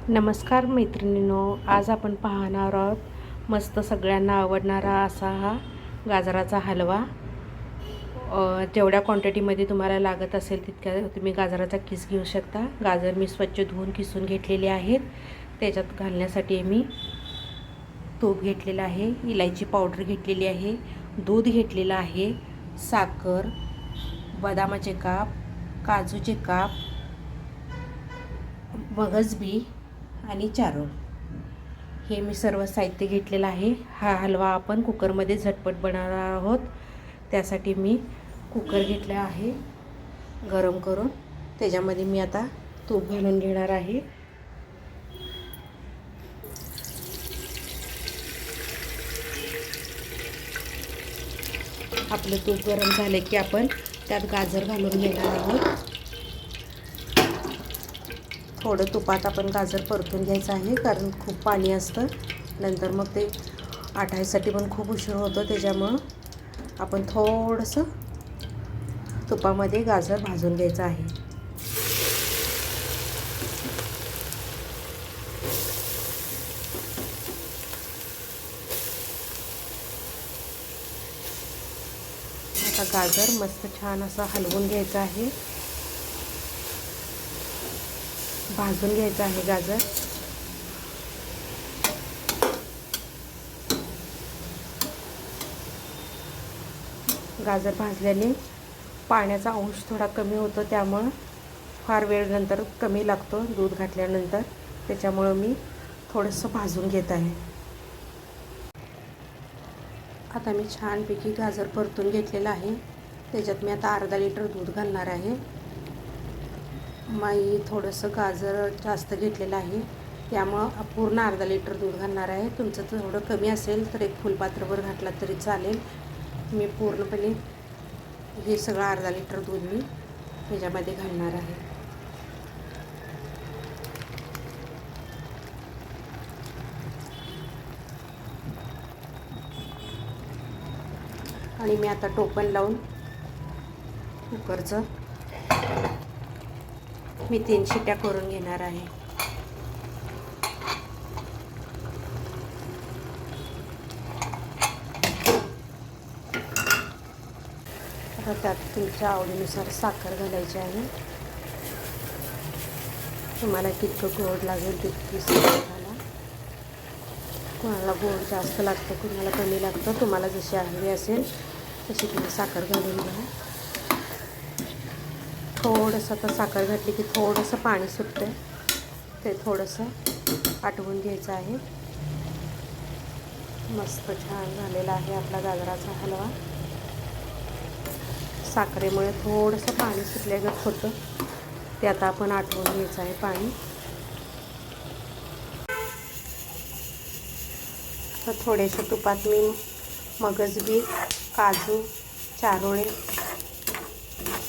नमस्कार मैत्रिणींनो, आज आपण पाहणार आहोत मस्त सगळ्यांना आवडणारा असा हा गाजराचा हलवा। जेवढ्या क्वांटिटीमध्ये तुम्हाला लागत असेल तितक्या तुम्ही गाजराचा किस घेऊ शकता। गाजर मी स्वच्छ धुवून किसून घेतलेले आहेत। त्याच्यात घालण्यासाठी मी तूप घेतलेलं आहे, इलायची पावडर घेतलेली आहे, दूध घेतलेलं आहे, साखर, बदामाचे काप, काजूचे काप, मगज बी आणि चारोळ हे मी सर्व साहित्य घेतलेलं आहे। हा हलवा आपण कुकरमध्ये झटपट बनवणार आहोत। त्यासाठी मी कुकर घेतला आहे गरम करून, त्याच्यामध्ये मी आता तूप घालून घेणार आहे। आपलं तूप गरम झाले की आपण त्यात गाजर घालून घेणार आहोत। थोडं तुपात आपण गाजर परतून घ्यायचं आहे, कारण खूप पाणी असतं, नंतर मग ते आटायसाठी पण खूप उशीर होतो। त्याच्यामुळं आपण थोडंसं तुपामध्ये गाजर भाजून घ्यायचं आहे। आता गाजर मस्त छान असं हलवून घ्यायचं आहे, भाजून घ्यायचं आहे गाजर। गाजर भाजल्याने पाण्याचा अंश थोडा कमी होतो, त्यामुळं फार वेळ नंतर कमी लागतो दूध घातल्यानंतर। त्याच्यामुळं मी थोडंसं भाजून घेत आहे। आता मी छानपैकी गाजर परतून घेतलेलं आहे। त्याच्यात मी आता अर्धा लिटर दूध घालणार आहे। मी थोडंसं गाजर जास्त घेतलेलं आहे, त्यामुळं पूर्ण अर्धा लिटर दूध घालणार आहे। तुमचं थोडं कमी असेल तर एक फुलपात्रभर घातला तरी चालेल। मी पूर्णपणे हे सगळं अर्धा लिटर दूध मी ह्याच्यामध्ये घालणार आहे। आणि मी आता टोपण लावून कुकरचं मी 3 शिट्या करून घेणार आहे। आता त्यात तुमच्या आवडीनुसार साखर घालायची आहे। तुम्हाला कितकं गोड लागेल तितकी साखर घाला। कोणाला गोड जास्त लागतं, कोणाला कमी लागतं, तुम्हाला जशी हवी असेल तशी तुम्ही साखर घालून घ्या। थोडंसं आता साखर घातली की थोडंसं पाणी सुटतं, ते थोडंसं आटवून घ्यायचं आहे। मस्त छान झालेला आहे आपला गाजराचा हलवा। साखरेमुळे थोडंसं पाणी सुटल्यागत होतं, ते आता आपण आटवून घ्यायचं आहे पाणी। तर थोड्याशा तुपात मी मगज बी, काजू, चारोळे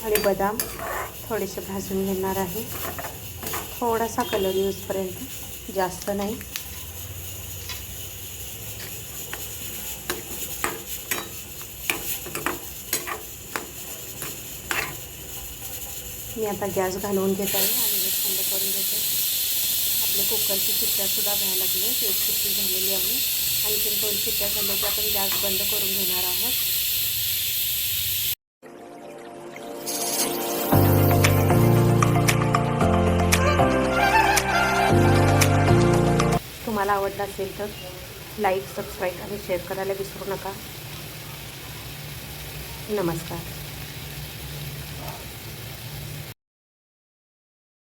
आणि बदाम थोडेसे भाजून घेणार आहे। थोडासा कलर येऊपर्यंत, जास्त नाही। मी आता गॅस घालवून घेत आहे आणि गॅस बंद करून घेते। आपल्या कुकरची शिट्ट्यासुद्धा व्हायला लागली, एक शिट्टी झालेली आहे। आणखीन 2 शिट्ट्या झाल्या की आपण गॅस बंद करून घेणार आहोत। तुम्हाला आवडला असेल तर लाईक, सबस्क्राईब आणि शेअर करायला विसरू नका। नमस्कार।